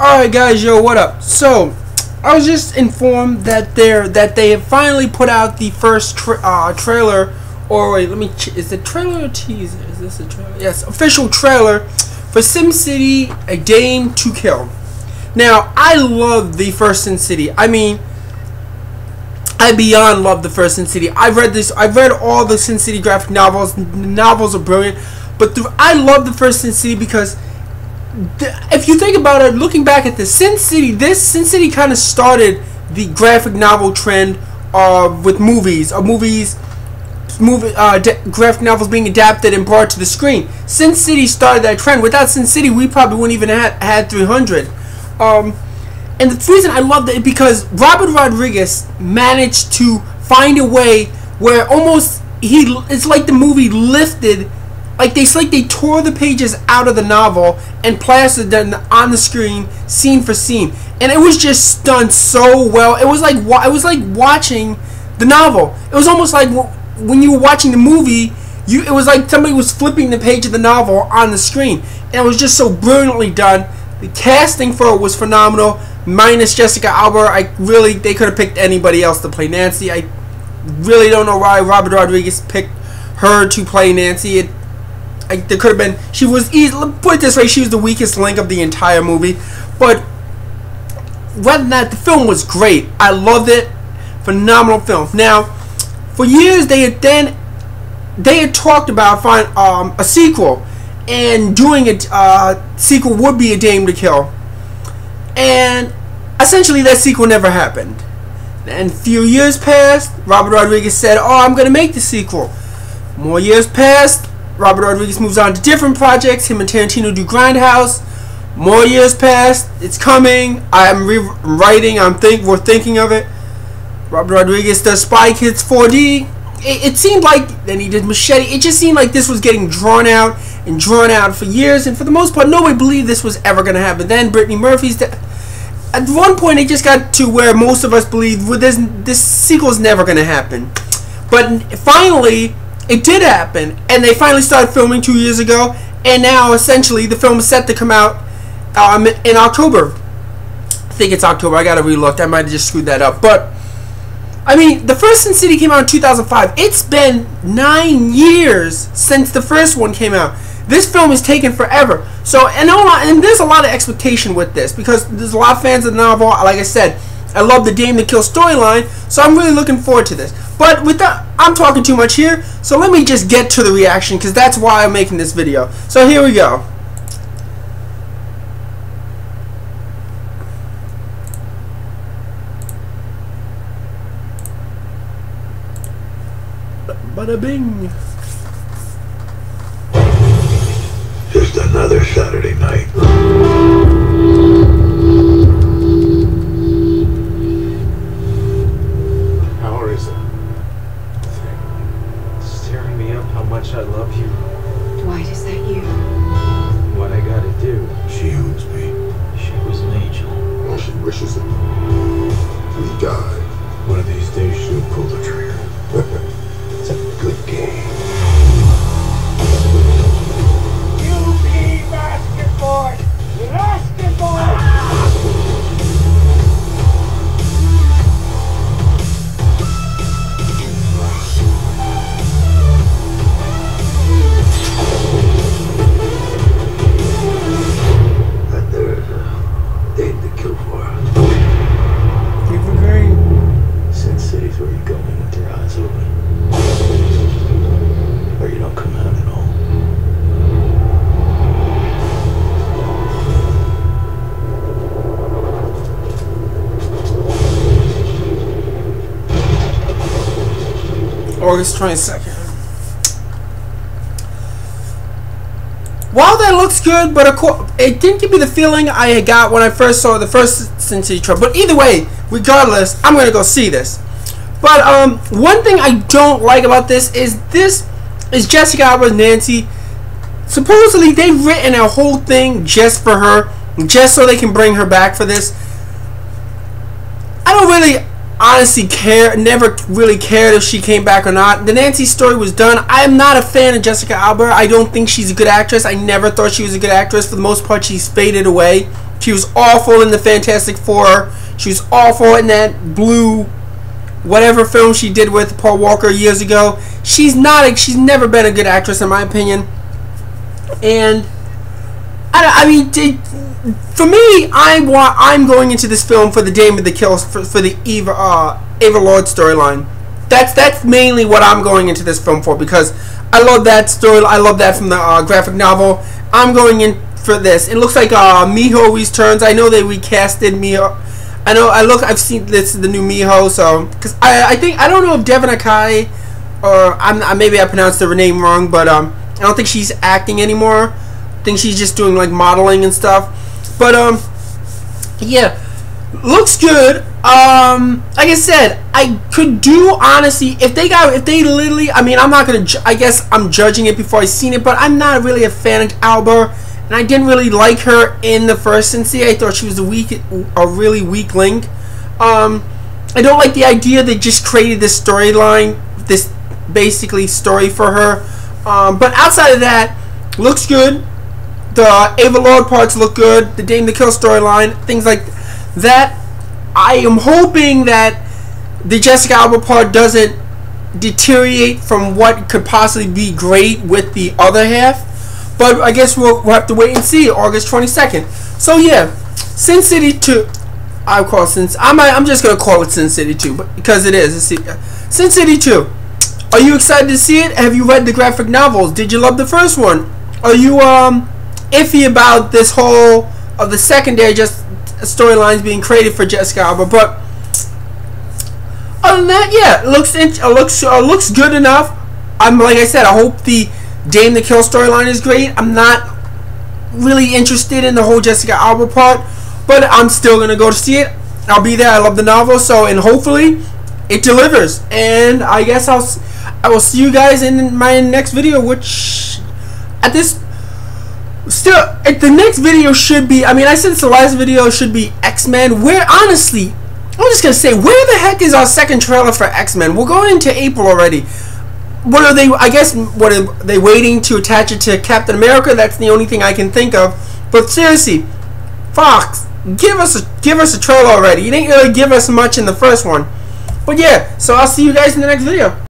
Alright guys, yo, what up? So, I was just informed that they have finally put out the first trailer, or wait, is it trailer or teaser? Is this a trailer? Yes, official trailer for SimCity: A Game to Kill. Now, I love the first SimCity. I mean, I beyond love the first SimCity. I've read all the SimCity graphic novels. The novels are brilliant, but I love the first SimCity because if you think about it, looking back at this SimCity kind of started the graphic novel trend with graphic novels being adapted and brought to the screen. SimCity started that trend. Without SimCity, we probably wouldn't even had 300. And the reason I loved it is because Robert Rodriguez managed to find a way where it's like the movie lifted. It's like they tore the pages out of the novel and plastered them on the screen, scene for scene, and it was just done so well. It was like watching the novel. It was almost like when you were watching the movie. It was like somebody was flipping the page of the novel on the screen, and it was just so brilliantly done. The casting for it was phenomenal, minus Jessica Alba. They could have picked anybody else to play Nancy. I really don't know why Robert Rodriguez picked her to play Nancy. There could have been. She was easy. Put it this way, she was the weakest link of the entire movie. But rather than that, the film was great. I loved it. Phenomenal film. Now, for years they had talked about a sequel, and doing a sequel would be A Game to Kill, and essentially that sequel never happened. And a few years passed. Robert Rodriguez said, "Oh, I'm going to make the sequel." More years passed. Robert Rodriguez moves on to different projects. Him and Tarantino do Grindhouse. More years passed. It's coming. I'm rewriting. We're thinking of it. Robert Rodriguez does Spy Kids 4D. It seemed like, then he did Machete. It just seemed like this was getting drawn out for years, and for the most part, nobody believed this was ever going to happen. Then Brittany Murphy's at one point, it just got to where most of us believed, well, this sequel's never going to happen. But finally, it did happen, and they finally started filming 2 years ago, and now essentially the film is set to come out in October. I think it's October. I gotta relook. I might have just screwed that up. But I mean, the first SimCity came out in 2005. It's been 9 years since the first one came out. This film is taking forever. So, and there's a lot of expectation with this because there's a lot of fans of the novel. Like I said, I love the Game to Kill storyline, so I'm really looking forward to this. But with that, I'm talking too much here, so let me just get to the reaction, because that's why I'm making this video. So here we go. Bada bing. Just another Saturday night. I love you. Dwight, is that you? What I gotta do? She owns me. She was an angel. All she wishes it. We die. One of these days she'll pull the trigger. It's a good game. You be basketball! Basketball! August 22nd. While that looks good, but it didn't give me the feeling I got when I first saw the first SimCity trailer. But either way, regardless, I'm gonna go see this. But one thing I don't like about this is Jessica Alba's Nancy. Supposedly they've written a whole thing just for her, just so they can bring her back for this. I don't really honestly never really cared if she came back or not. The Nancy story was done. I'm not a fan of Jessica Alba. I don't think she's a good actress. I never thought she was a good actress. For the most part, she's faded away. She was awful in the Fantastic Four. She was awful in that blue whatever film she did with Paul Walker years ago. She's never been a good actress in my opinion. And I mean, for me, I'm going into this film for the Dame of the Kill, for the Ava Lord storyline. That's mainly what I'm going into this film for, because I love that story. I love that from the graphic novel. I'm going in for this. It looks like Miho returns. I know they recasted Miho. I've seen this is the new Miho. So because I don't know if Devin Akai, or maybe I pronounced her name wrong, but I don't think she's acting anymore. I think she's just doing like modeling and stuff. But yeah, looks good. Like I said, I could do honestly if they literally. I mean, I'm not gonna. I guess I'm judging it before I seen it, but I'm not really a fan of Alba, and I didn't really like her in the first Sin City. I thought she was a really weak link. I don't like the idea they just created this storyline, this basically story for her. But outside of that, looks good. The Ava Lord parts look good. The Dame the Kill storyline, things like that. I am hoping that the Jessica Alba part doesn't deteriorate from what could possibly be great with the other half. But I guess we'll have to wait and see. August 22nd. So yeah, Sin City 2. I'm just gonna call it Sin City 2, but because it is Sin City 2. Are you excited to see it? Have you read the graphic novels? Did you love the first one? Are you iffy about this whole of the secondary storylines being created for Jessica Alba? But other than that, yeah, it looks good enough. Like I said, I hope the Dame the Kill storyline is great. I'm not really interested in the whole Jessica Alba part, but I'm still gonna go to see it. I'll be there. I love the novel, and hopefully it delivers. And I guess I will see you guys in my next video, which the next video should be, I mean, I said it's the last video, should be X-Men. Where, honestly, I'm just going to say, where the heck is our second trailer for X-Men? We're going into April already. What are they waiting to attach it to Captain America? That's the only thing I can think of. But seriously, Fox, give us a trailer already. You didn't really give us much in the first one. But yeah, so I'll see you guys in the next video.